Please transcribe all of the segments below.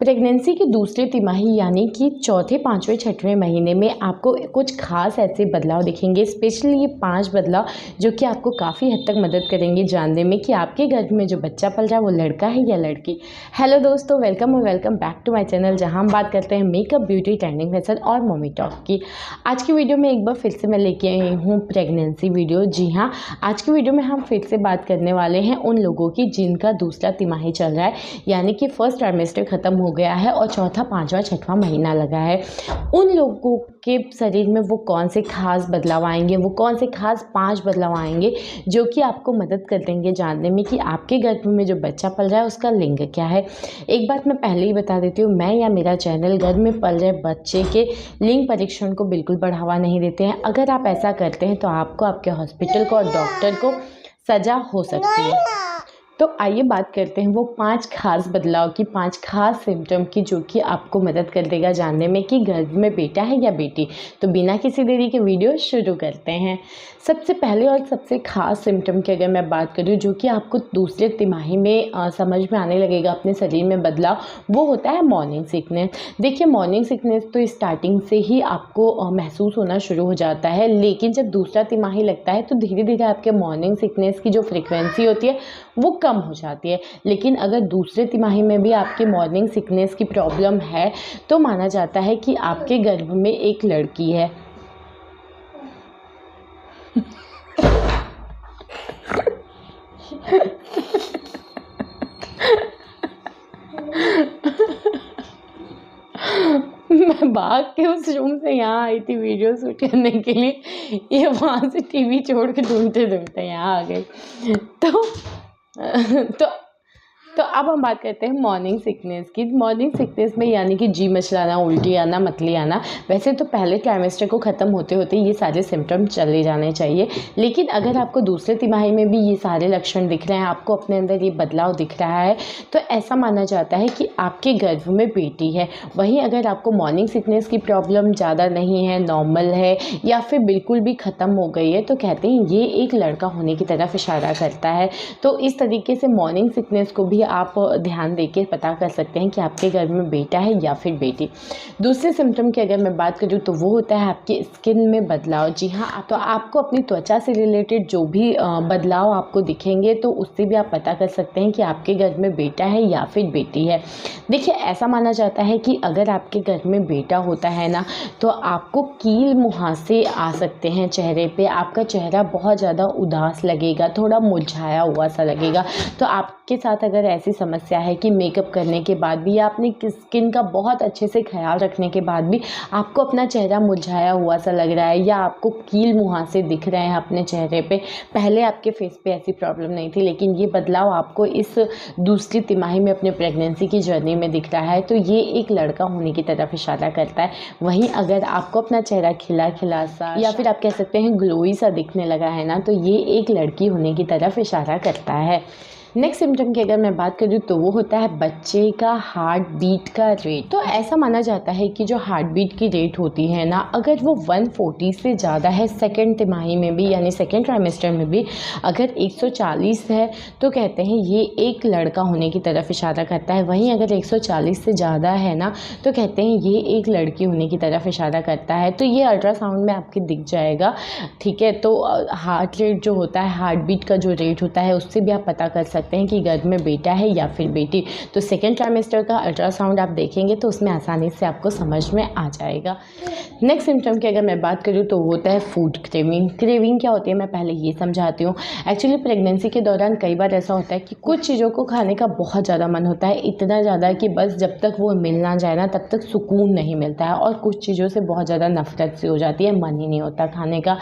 Pregnancy की दूसरी तिमाही यानी कि चौथे, पाँचवें, छठवें महीने में आपको कुछ खास ऐसे बदलाव दिखेंगे। स्पेशली ये 5 बदलाव जो कि आपको काफ़ी हद तक मदद करेंगे जानने में कि आपके गर्भ में जो बच्चा पल रहा है वो लड़का है या लड़की। हेलो दोस्तों, वेलकम और welcome back to my channel, जहां हम बात करते हैं मेकअप, ब्यूटी, ट्रेंडिंग फैशन और मम्मी टॉक की। आज की वीडियो में एक बार फिर से मैं लेके आई हूँ प्रेगनेंसी वीडियो। जी हाँ, आज की वीडियो में हम फिर से बात करने वाले हैं उन लोगों की जिनका दूसरा तिमाही चल रहा है, यानी कि फर्स्ट ट्राइमेस्टर ख़त्म हो गया है और चौथा, पाँचवा, छठवां महीना लगा है। उन लोगों के शरीर में वो कौन से खास बदलाव आएंगे, वो कौन से खास 5 बदलाव आएंगे जो कि आपको मदद कर देंगे जानने में कि आपके गर्भ में जो बच्चा पल रहा है उसका लिंग क्या है। एक बात मैं पहले ही बता देती हूँ, मैं या मेरा चैनल गर्भ में पल रहे बच्चे के लिंग परीक्षण को बिल्कुल बढ़ावा नहीं देते हैं। अगर आप ऐसा करते हैं तो आपको, आपके हॉस्पिटल को और डॉक्टर को सज़ा हो सकती है। तो आइए बात करते हैं वो 5 खास बदलाव की, 5 खास सिम्टम की जो कि आपको मदद कर देगा जानने में कि गर्भ में बेटा है या बेटी। तो बिना किसी देरी के वीडियो शुरू करते हैं। सबसे पहले और सबसे खास सिम्टम की अगर मैं बात करूँ जो कि आपको दूसरे तिमाही में समझ में आने लगेगा अपने शरीर में बदलाव, वो होता है मॉर्निंग सिकनेस। देखिए, मॉर्निंग सिकनेस तो स्टार्टिंग से ही आपको महसूस होना शुरू हो जाता है, लेकिन जब दूसरा तिमाही लगता है तो धीरे धीरे आपके मॉर्निंग सिकनेस की जो फ्रिक्वेंसी होती है वो कम हो जाती है। लेकिन अगर दूसरे तिमाही में भी आपकी मॉर्निंग सिकनेस की प्रॉब्लम है तो माना जाता है कि आपके गर्भ में एक लड़की है। मैं भाग के उस रूम से यहाँ आई थी वीडियो शूट करने के लिए, ये वहाँ से टीवी छोड़ के ढूंढते ढूंढते यहाँ आ गई। तो अब हम बात करते हैं मॉर्निंग सिकनेस की। मॉर्निंग सिकनेस में यानी कि जी मचलाना, उल्टी आना, मतली आना, वैसे तो पहले ट्राइमेस्टर को ख़त्म होते होते ये सारे सिम्टम चले जाने चाहिए। लेकिन अगर आपको दूसरे तिमाही में भी ये सारे लक्षण दिख रहे हैं, आपको अपने अंदर ये बदलाव दिख रहा है, तो ऐसा माना जाता है कि आपके गर्भ में बेटी है। वहीं अगर आपको मॉर्निंग सिकनेस की प्रॉब्लम ज़्यादा नहीं है, नॉर्मल है या फिर बिल्कुल भी ख़त्म हो गई है, तो कहते हैं ये एक लड़का होने की तरफ इशारा करता है। तो इस तरीके से मॉर्निंग सिकनेस को भी आप ध्यान देके पता कर सकते हैं कि आपके घर में बेटा है या फिर बेटी। दूसरे सिम्टम की अगर मैं बात करूँ तो वो होता है आपकी स्किन में बदलाव। जी हाँ, तो आपको अपनी त्वचा से रिलेटेड जो भी बदलाव आपको दिखेंगे तो उससे भी आप पता कर सकते हैं कि आपके घर में बेटा है या फिर बेटी है। देखिए, ऐसा माना जाता है कि अगर आपके घर में बेटा होता है ना, तो आपको कील मुहासे आ सकते हैं चेहरे पे, आपका चेहरा बहुत ज़्यादा उदास लगेगा, थोड़ा मुरझाया हुआ सा लगेगा। तो आपके साथ अगर ऐसी समस्या है कि मेकअप करने के बाद भी या अपनी स्किन का बहुत अच्छे से ख्याल रखने के बाद भी आपको अपना चेहरा मुरझाया हुआ सा लग रहा है या आपको कील मुहासे दिख रहे हैं अपने चेहरे पे, पहले आपके फेस पे ऐसी प्रॉब्लम नहीं थी, लेकिन ये बदलाव आपको इस दूसरी तिमाही में अपने प्रेगनेंसी की जर्नी में दिख रहा है, तो ये एक लड़का होने की तरफ इशारा करता है। वहीं अगर आपको अपना चेहरा खिला खिला सा या फिर आप कह सकते हैं ग्लोई सा दिखने लगा है ना, तो ये एक लड़की होने की तरफ इशारा करता है। नेक्स्ट सिम्टम की अगर मैं बात करूँ तो वो होता है बच्चे का हार्ट बीट का रेट। तो ऐसा माना जाता है कि जो हार्ट बीट की रेट होती है ना, अगर वो 140 से ज़्यादा है सेकेंड तिमाही में भी यानी सेकेंड ट्राइमेस्टर में भी, अगर 140 है तो कहते हैं ये एक लड़का होने की तरफ इशारा करता है। वहीं अगर 140 से ज़्यादा है ना, तो कहते हैं ये एक लड़की होने की तरफ इशारा करता है। तो ये अल्ट्रासाउंड में आपके दिख जाएगा, ठीक है। तो हार्ट रेट जो होता है, हार्ट बीट का जो रेट होता है, उससे भी आप पता कर सकते हैं कि गर्भ में बेटा है या फिर बेटी। तो सेकेंड ट्राइमेस्टर का अल्ट्रासाउंड आप देखेंगे तो उसमें आसानी से आपको समझ में आ जाएगा। नेक्स्ट सिम्टम की अगर मैं बात करूँ तो वो होता है फूड क्रेविंग। क्रेविंग क्या होती है मैं पहले ये समझाती हूँ। एक्चुअली प्रेगनेंसी के दौरान कई बार ऐसा होता है कि कुछ चीज़ों को खाने का बहुत ज़्यादा मन होता है, इतना ज़्यादा कि बस जब तक वो मिल ना जाए ना तब तक सुकून नहीं मिलता है, और कुछ चीज़ों से बहुत ज़्यादा नफरत सी हो जाती है, मन ही नहीं होता खाने का।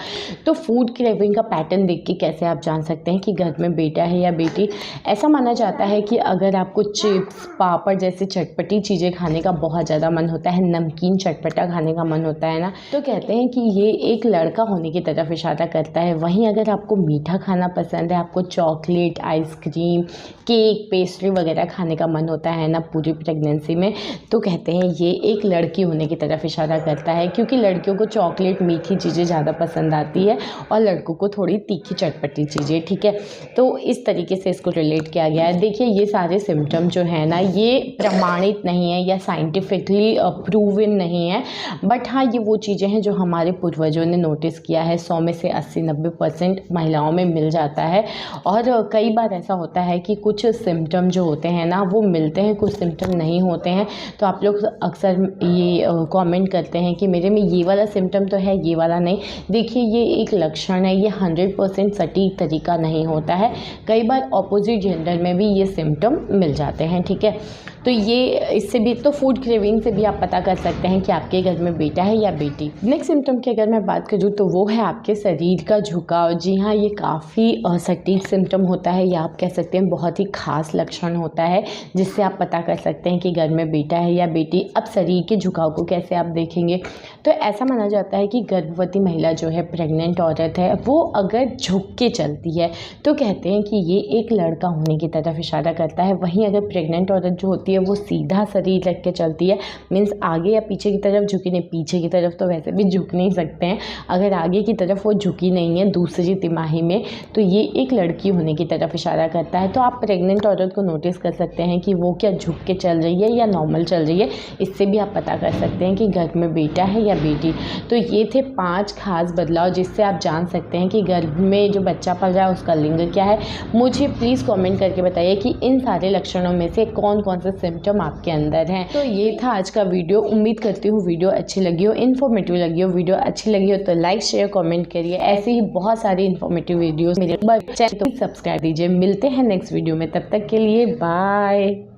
तो फूड क्रेविंग का पैटर्न देख के कैसे आप जान सकते हैं कि गर्भ में बेटा है या बेटी। ऐसा माना जाता है कि अगर आपको चिप्स, पापड़ जैसे चटपटी चीज़ें खाने का बहुत ज़्यादा मन होता है, नमकीन चटपटा खाने का मन होता है ना, तो कहते हैं कि ये एक लड़का होने की तरफ इशारा करता है। वहीं अगर आपको मीठा खाना पसंद है, आपको चॉकलेट, आइसक्रीम, केक, पेस्ट्री वगैरह खाने का मन होता है ना पूरी प्रेगनेंसी में, तो कहते हैं ये एक लड़की होने की तरफ इशारा करता है, क्योंकि लड़कियों को चॉकलेट, मीठी चीज़ें ज़्यादा पसंद आती है और लड़कों को थोड़ी तीखी चटपटी चीज़ें, ठीक है। तो इस तरीके से इसको रिलेट किया गया है। देखिए ये सारे सिम्टम जो है ना ये प्रमाणित नहीं है या साइंटिफिकली प्रूवन नहीं है, बट हाँ ये वो चीज़ें हैं जो हमारे पूर्वजों ने नोटिस किया है। 100 में से 80-90% महिलाओं में मिल जाता है। और कई बार ऐसा होता है कि कुछ सिम्टम जो होते हैं ना वो मिलते हैं, कुछ सिम्टम नहीं होते हैं। तो आप लोग अक्सर ये कमेंट करते हैं कि मेरे में ये वाला सिम्टम तो है, ये वाला नहीं। देखिए ये एक लक्षण है, ये 100% सटीक तरीका नहीं होता है। कई बार ऑपोजिट जेंडर में भी ये सिम्टम मिल जाते हैं, ठीक है। तो ये इससे भी तो फूड क्रेविंग से भी आप पता कर सकते हैं कि आपके घर में बेटा है या बेटी। नेक्स्ट सिम्टम की अगर मैं बात करूँ तो वो है आपके शरीर का झुकाव। जी हाँ, ये काफ़ी सटीक सिम्टम होता है या आप कह सकते हैं बहुत ही खास लक्षण होता है जिससे आप पता कर सकते हैं कि घर में बेटा है या बेटी। अब शरीर के झुकाव को कैसे आप देखेंगे, तो ऐसा माना जाता है कि गर्भवती महिला जो है, प्रेग्नेंट औरत है, वो अगर झुक के चलती है तो कहते हैं कि ये एक लड़का होने की तरफ इशारा करता है। वहीं अगर प्रेग्नेंट औरत जो होती है वो सीधा शरीर रख के चलती है, मीन्स आगे या पीछे की तरफ झुकी नहीं, पीछे की तरफ तो वैसे भी झुक नहीं सकते हैं, अगर आगे की तरफ वो झुकी नहीं है दूसरी तिमाही में, तो ये एक लड़की होने की तरफ इशारा करता है। तो आप प्रेग्नेंट औरत को नोटिस कर सकते हैं कि वो क्या झुक के चल रही है या नॉर्मल चल रही है। इससे भी आप पता कर सकते हैं कि घर में बेटा है या बेटी। तो ये थे 5 खास बदलाव जिससे आप जान सकते हैं कि गर्भ में जो बच्चा पल रहा है उसका लिंग क्या है। मुझे प्लीज़ कमेंट करके बताइए कि इन सारे लक्षणों में से कौन कौन से सिम्टम आपके अंदर हैं। तो ये था आज का वीडियो। उम्मीद करती हूँ वीडियो अच्छी लगी हो, इन्फॉर्मेटिव लगी हो। वीडियो अच्छी लगी हो तो लाइक शेयर कमेंट करिए। ऐसे ही बहुत सारी इन्फॉर्मेटिव वीडियोस मेरे चैनल को सब्सक्राइब कीजिए। मिलते हैं नेक्स्ट वीडियो में, तब तक के लिए बाय।